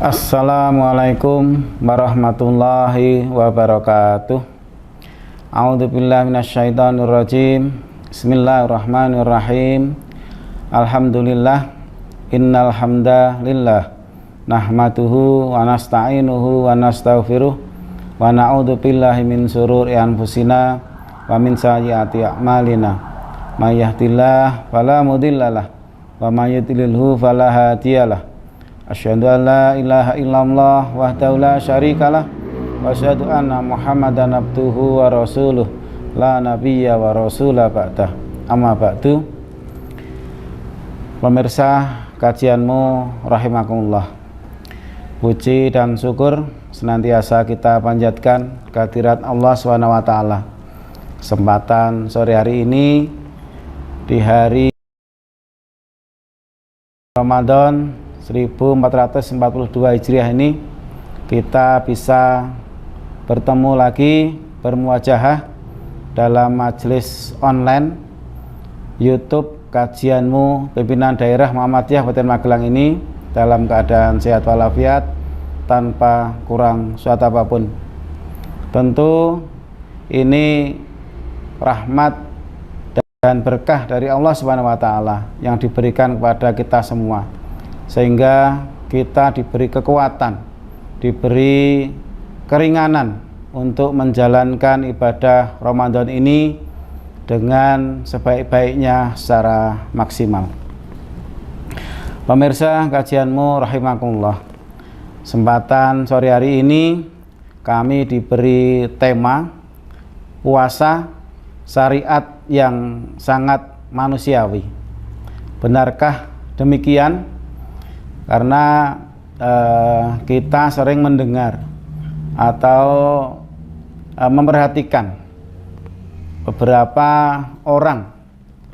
Assalamualaikum warahmatullahi wabarakatuh. A'udzubillahi minasyaitonirrajim. Bismillahirrahmanirrahim. Alhamdulillah, innal hamdalillah nahmaduhu wa nasta'inuhu wa nastaghfiruh wa na'udzu billahi min syururi anfusina wa min sayyiati a'malina. May yahdihillahu fala mudhillalah wa may yudlilhu fala hadiyalah. Asyhadu an la ilaha illallah wahdahu la syarikalah wa asyhadu anna Muhammadan abduhu wa rasuluh la nabiyya wa rasula ba'dah. Amma ba'du. Pemirsa kajianmu rahimakumullah, puji dan syukur senantiasa kita panjatkan kehadirat Allah SWT. Kesempatan sore hari ini di hari Ramadan 1442 Hijriah ini kita bisa bertemu lagi, bermuajahah dalam majelis online YouTube kajianmu pimpinan daerah Muhammadiyah Kabupaten Magelang ini dalam keadaan sehat walafiat tanpa kurang suatu apapun. Tentu ini rahmat dan berkah dari Allah SWT yang diberikan kepada kita semua, sehingga kita diberi kekuatan, diberi keringanan untuk menjalankan ibadah Ramadan ini dengan sebaik-baiknya secara maksimal. Pemirsa kajianmu rahimakumullah, kesempatan sore hari ini kami diberi tema puasa syariat yang sangat manusiawi. Benarkah demikian? Karena kita sering mendengar atau memperhatikan beberapa orang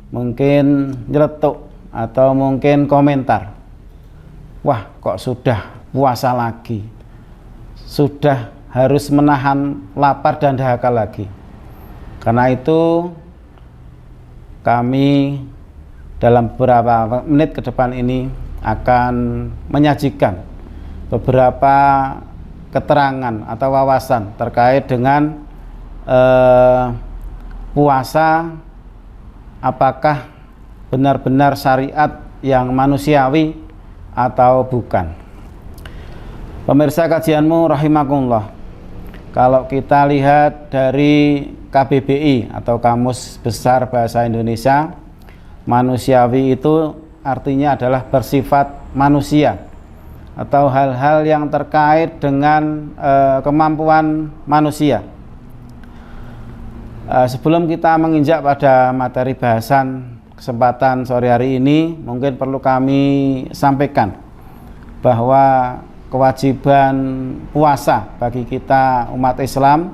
mungkin nyeletuk atau mungkin komentar, wah kok sudah puasa lagi, sudah harus menahan lapar dan dahaga lagi. Karena itu kami dalam beberapa menit ke depan ini akan menyajikan beberapa keterangan atau wawasan terkait dengan puasa, apakah benar-benar syariat yang manusiawi atau bukan. Pemirsa kajianmu rahimakumullah, kalau kita lihat dari KBBI atau Kamus Besar Bahasa Indonesia, manusiawi itu artinya adalah bersifat manusia atau hal-hal yang terkait dengan kemampuan manusia. Sebelum kita menginjak pada materi bahasan kesempatan sore hari ini, mungkin perlu kami sampaikan bahwa kewajiban puasa bagi kita umat Islam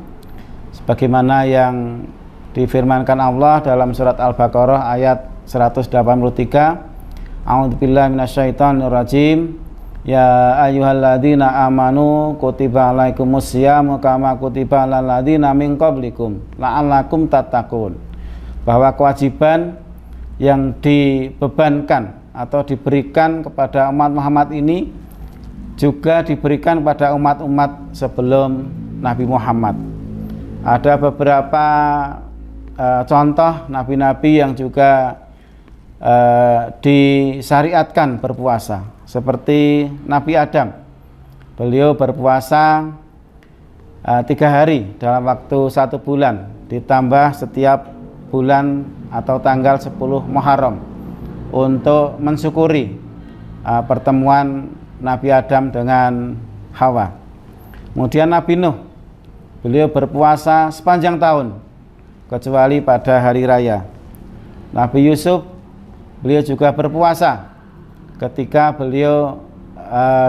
sebagaimana yang difirmankan Allah dalam surat Al-Baqarah ayat 183. A'udzubillahi minasyaitonirrajim. Ya ayyuhalladzina amanu kutiba alaikumusyamu kama kutiba alal ladzina min qablikum la'allakum tattaqun. Bahwa kewajiban yang dibebankan atau diberikan kepada umat Muhammad ini juga diberikan kepada umat-umat sebelum Nabi Muhammad. Ada beberapa contoh nabi-nabi yang juga disyariatkan berpuasa, seperti Nabi Adam. Beliau berpuasa 3 hari dalam waktu 1 bulan, ditambah setiap bulan atau tanggal 10 Muharram untuk mensyukuri pertemuan Nabi Adam dengan Hawa. Kemudian Nabi Nuh, beliau berpuasa sepanjang tahun kecuali pada hari raya. Nabi Yusuf, beliau juga berpuasa ketika beliau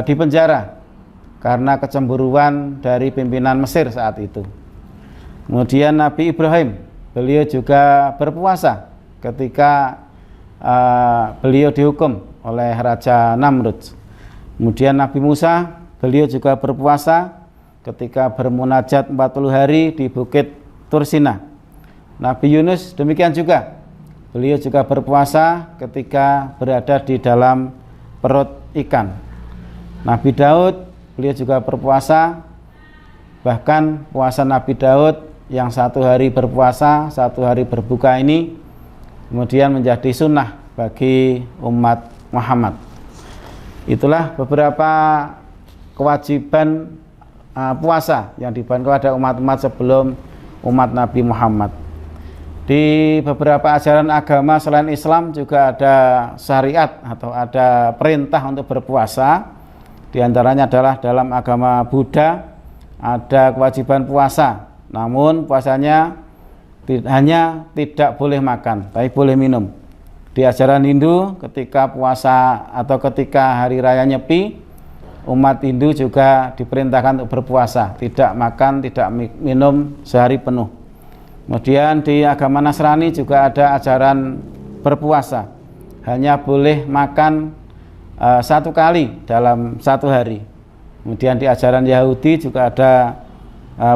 dipenjara karena kecemburuan dari pimpinan Mesir saat itu. Kemudian Nabi Ibrahim, beliau juga berpuasa ketika beliau dihukum oleh Raja Namrud. Kemudian Nabi Musa, beliau juga berpuasa ketika bermunajat 40 hari di Bukit Tursina. Nabi Yunus demikian juga, beliau juga berpuasa ketika berada di dalam perut ikan. Nabi Daud beliau juga berpuasa. Bahkan puasa Nabi Daud yang 1 hari berpuasa, 1 hari berbuka ini kemudian menjadi sunnah bagi umat Muhammad. Itulah beberapa kewajiban puasa yang diberikan kepada umat-umat sebelum umat Nabi Muhammad. Di beberapa ajaran agama selain Islam juga ada syariat atau ada perintah untuk berpuasa. Di antaranya adalah dalam agama Buddha ada kewajiban puasa. Namun puasanya hanya tidak boleh makan, tapi boleh minum. Di ajaran Hindu ketika puasa atau ketika hari raya Nyepi, umat Hindu juga diperintahkan untuk berpuasa, tidak makan, tidak minum sehari penuh. Kemudian di agama Nasrani juga ada ajaran berpuasa, hanya boleh makan 1 kali dalam 1 hari. Kemudian di ajaran Yahudi juga ada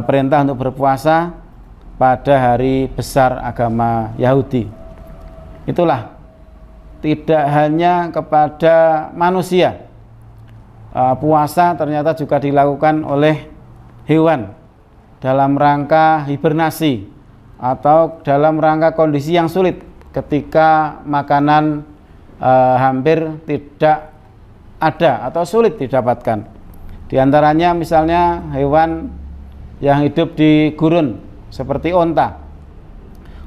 perintah untuk berpuasa pada hari besar agama Yahudi. Itulah, tidak hanya kepada manusia, puasa ternyata juga dilakukan oleh hewan dalam rangka hibernasi atau dalam rangka kondisi yang sulit ketika makanan hampir tidak ada atau sulit didapatkan. Di antaranya misalnya hewan yang hidup di gurun seperti onta.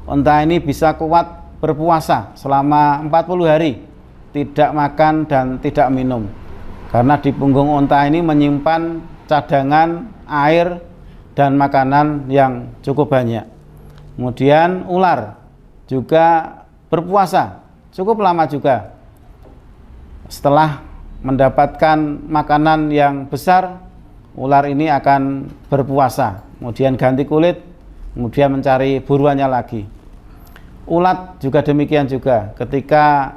Onta ini bisa kuat berpuasa selama 40 hari, tidak makan dan tidak minum. Karena di punggung onta ini menyimpan cadangan air dan makanan yang cukup banyak. Kemudian ular juga berpuasa cukup lama juga. Setelah mendapatkan makanan yang besar, ular ini akan berpuasa, kemudian ganti kulit, kemudian mencari buruannya lagi. Ulat juga demikian juga, ketika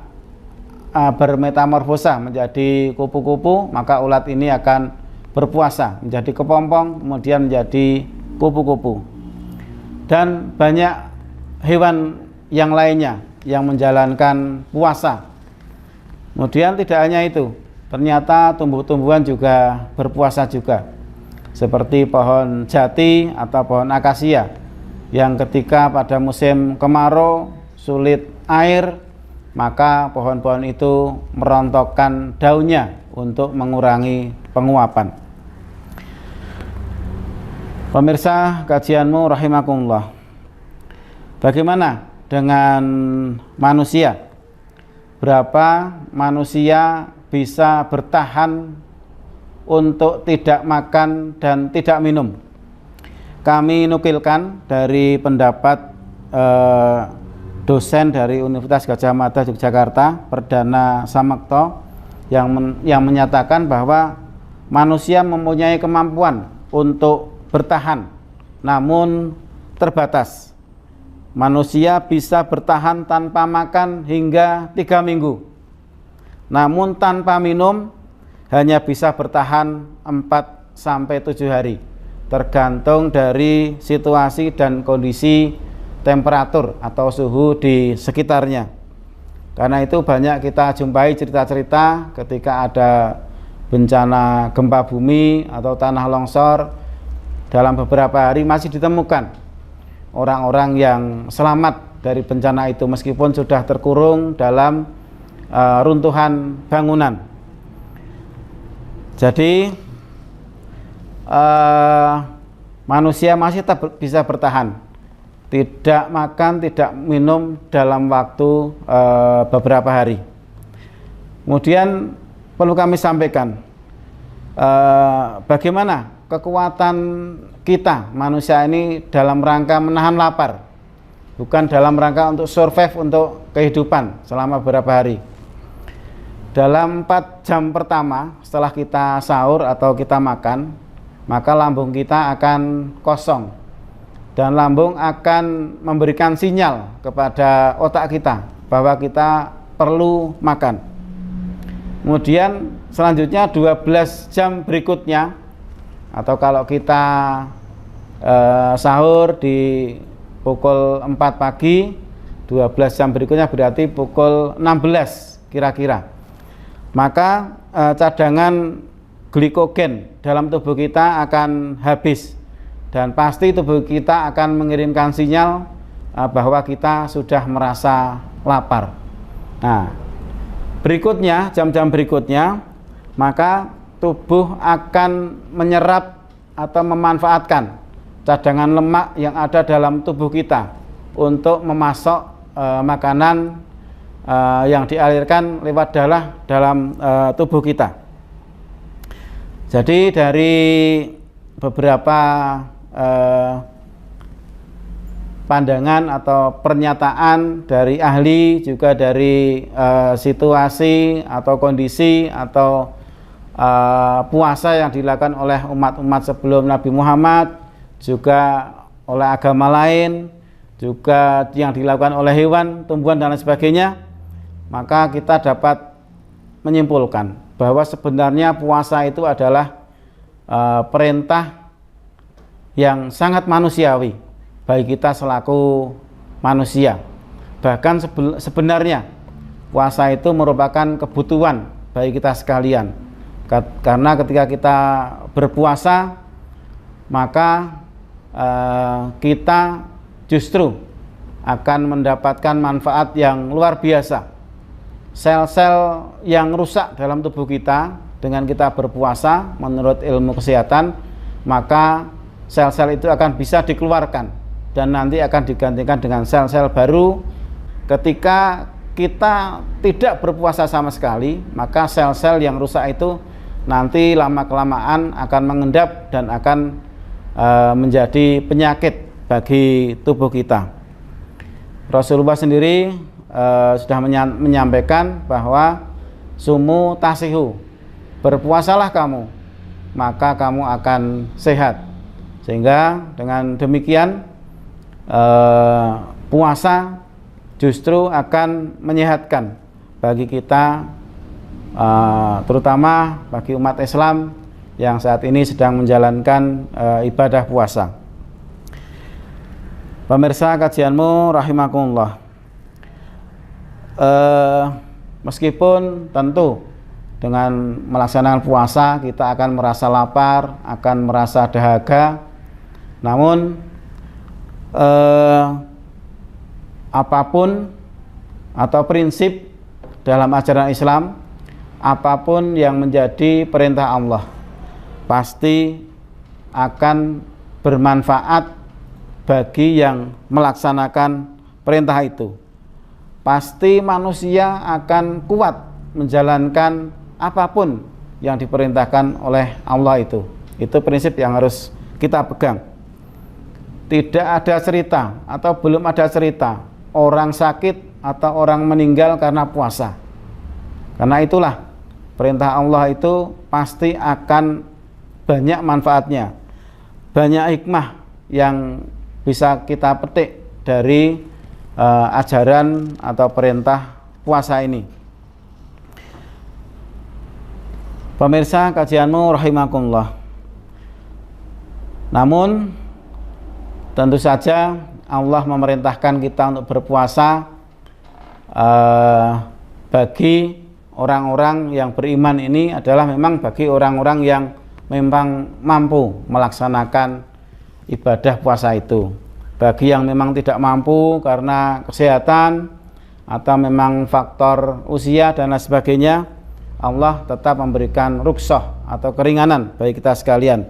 bermetamorfosa menjadi kupu-kupu, maka ulat ini akan berpuasa menjadi kepompong, kemudian menjadi kupu-kupu. Dan banyak hewan yang lainnya yang menjalankan puasa. Kemudian tidak hanya itu, ternyata tumbuh-tumbuhan juga berpuasa juga, seperti pohon jati atau pohon akasia yang ketika pada musim kemarau sulit air, maka pohon-pohon itu merontokkan daunnya untuk mengurangi penguapan. Pemirsa kajianmu rahimakumullah, bagaimana dengan manusia? Berapa manusia bisa bertahan untuk tidak makan dan tidak minum? Kami nukilkan dari pendapat dosen dari Universitas Gadjah Mada Yogyakarta, Perdana Samekto, yang menyatakan bahwa manusia mempunyai kemampuan untuk bertahan, namun terbatas. Manusia bisa bertahan tanpa makan hingga 3 minggu, namun tanpa minum hanya bisa bertahan 4-7 hari, tergantung dari situasi dan kondisi temperatur atau suhu di sekitarnya. Karena itu banyak kita jumpai cerita-cerita ketika ada bencana gempa bumi atau tanah longsor, dalam beberapa hari masih ditemukan orang-orang yang selamat dari bencana itu meskipun sudah terkurung dalam runtuhan bangunan. Jadi manusia masih tetap bisa bertahan, tidak makan, tidak minum dalam waktu beberapa hari. Kemudian perlu kami sampaikan bagaimana kekuatan kita manusia ini dalam rangka menahan lapar, bukan dalam rangka untuk survive, untuk kehidupan selama beberapa hari. Dalam 4 jam pertama setelah kita sahur atau kita makan, maka lambung kita akan kosong dan lambung akan memberikan sinyal kepada otak kita bahwa kita perlu makan. Kemudian selanjutnya 12 jam berikutnya, atau kalau kita sahur di pukul 4 pagi, 12 jam berikutnya berarti pukul 16 kira-kira. Maka cadangan glikogen dalam tubuh kita akan habis, dan pasti tubuh kita akan mengirimkan sinyal bahwa kita sudah merasa lapar. Nah, berikutnya, jam-jam berikutnya, maka tubuh akan menyerap atau memanfaatkan cadangan lemak yang ada dalam tubuh kita untuk memasok makanan yang dialirkan lewat darah dalam tubuh kita. Jadi dari beberapa pandangan atau pernyataan dari ahli, juga dari situasi atau kondisi atau puasa yang dilakukan oleh umat-umat sebelum Nabi Muhammad, juga oleh agama lain, juga yang dilakukan oleh hewan, tumbuhan dan lain sebagainya, maka kita dapat menyimpulkan bahwa sebenarnya puasa itu adalah perintah yang sangat manusiawi bagi kita selaku manusia. Bahkan sebenarnya puasa itu merupakan kebutuhan bagi kita sekalian, karena ketika kita berpuasa maka kita justru akan mendapatkan manfaat yang luar biasa. Sel-sel yang rusak dalam tubuh kita dengan kita berpuasa, menurut ilmu kesehatan, maka sel-sel itu akan bisa dikeluarkan dan nanti akan digantikan dengan sel-sel baru. Ketika kita tidak berpuasa sama sekali, maka sel-sel yang rusak itu nanti lama-kelamaan akan mengendap dan akan menjadi penyakit bagi tubuh kita. Rasulullah sendiri sudah menyampaikan bahwa sumu tasihu, berpuasalah kamu, maka kamu akan sehat. Sehingga dengan demikian puasa justru akan menyehatkan bagi kita, terutama bagi umat Islam yang saat ini sedang menjalankan ibadah puasa. Pemirsa kajianmu rahimakumullah, meskipun tentu dengan melaksanakan puasa kita akan merasa lapar, akan merasa dahaga, namun apapun atau prinsip dalam ajaran Islam, apapun yang menjadi perintah Allah pasti akan bermanfaat bagi yang melaksanakan perintah itu. Pasti manusia akan kuat menjalankan apapun yang diperintahkan oleh Allah itu. Itu prinsip yang harus kita pegang. Tidak ada cerita atau belum ada cerita orang sakit atau orang meninggal karena puasa. Karena itulah perintah Allah itu pasti akan banyak manfaatnya, banyak hikmah yang bisa kita petik dari ajaran atau perintah puasa ini. Pemirsa kajianmu rahimakumullah, namun tentu saja Allah memerintahkan kita untuk berpuasa bagi orang-orang yang beriman. Ini adalah memang bagi orang-orang yang memang mampu melaksanakan ibadah puasa itu. Bagi yang memang tidak mampu karena kesehatan atau memang faktor usia dan lain sebagainya, Allah tetap memberikan rukhsah atau keringanan bagi kita sekalian,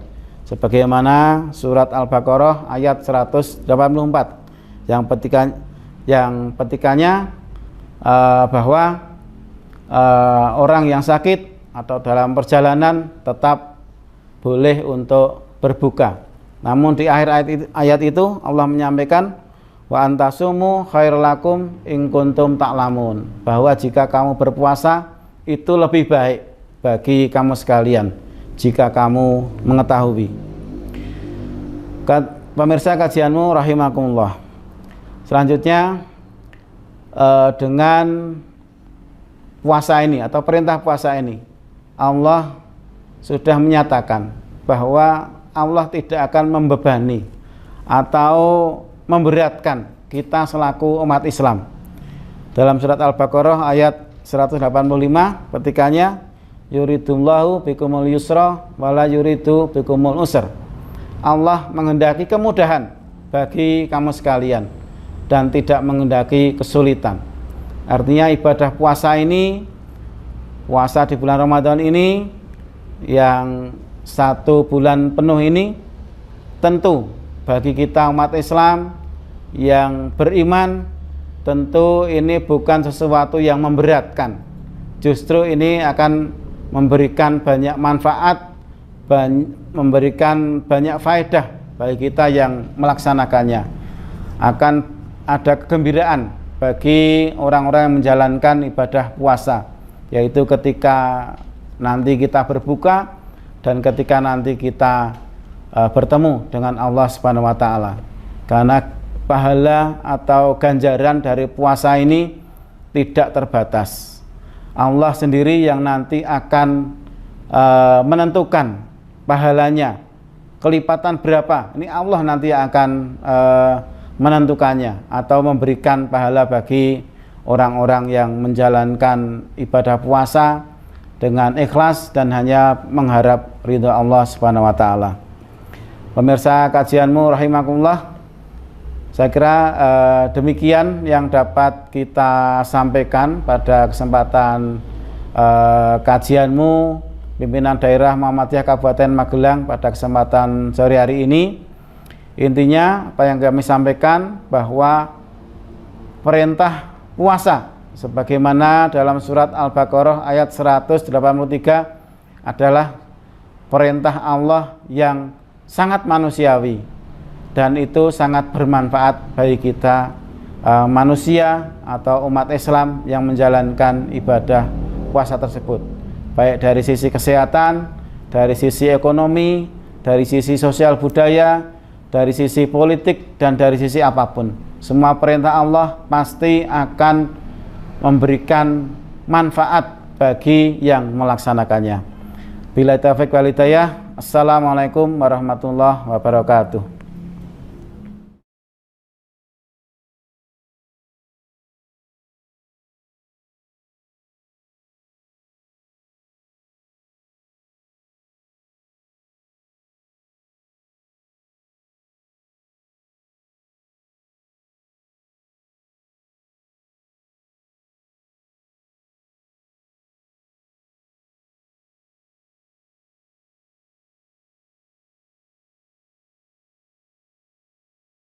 sebagaimana surat Al-Baqarah ayat 184 yang petikannya bahwa orang yang sakit atau dalam perjalanan tetap boleh untuk berbuka. Namun di akhir ayat itu Allah menyampaikan wa antasumu khairul lakum in kuntum ta'lamun, bahwa jika kamu berpuasa itu lebih baik bagi kamu sekalian jika kamu mengetahui. Pemirsa kajianmu rahimakumullah, selanjutnya dengan puasa ini atau perintah puasa ini, Allah sudah menyatakan bahwa Allah tidak akan membebani atau memberatkan kita selaku umat Islam. Dalam surat Al-Baqarah ayat 185 petikannya, yuridullahu bikumul yusra wala yuridu bikumul usr. Allah menghendaki kemudahan bagi kamu sekalian dan tidak menghendaki kesulitan. Artinya ibadah puasa ini, puasa di bulan Ramadan ini, yang 1 bulan penuh ini, tentu bagi kita umat Islam yang beriman, tentu ini bukan sesuatu yang memberatkan. Justru ini akan memberikan banyak manfaat, memberikan banyak faedah bagi kita yang melaksanakannya. Akan ada kegembiraan bagi orang-orang yang menjalankan ibadah puasa, yaitu ketika nanti kita berbuka dan ketika nanti kita bertemu dengan Allah Subhanahu wa taala. Karena pahala atau ganjaran dari puasa ini tidak terbatas. Allah sendiri yang nanti akan menentukan pahalanya, kelipatan berapa. Ini Allah nanti akan menentukannya atau memberikan pahala bagi orang-orang yang menjalankan ibadah puasa dengan ikhlas dan hanya mengharap ridha Allah Subhanahu wa taala. Pemirsa kajianmu rahimakumullah, saya kira demikian yang dapat kita sampaikan pada kesempatan kajianmu pimpinan daerah Muhammadiyah Kabupaten Magelang pada kesempatan sore hari ini. Intinya apa yang kami sampaikan bahwa perintah puasa sebagaimana dalam surat Al-Baqarah ayat 183 adalah perintah Allah yang sangat manusiawi dan itu sangat bermanfaat bagi kita manusia atau umat Islam yang menjalankan ibadah puasa tersebut, baik dari sisi kesehatan, dari sisi ekonomi, dari sisi sosial budaya, dari sisi politik, dan dari sisi apapun. Semua perintah Allah pasti akan memberikan manfaat bagi yang melaksanakannya. Billahi taufiq wal hidayah. Assalamualaikum warahmatullahi wabarakatuh.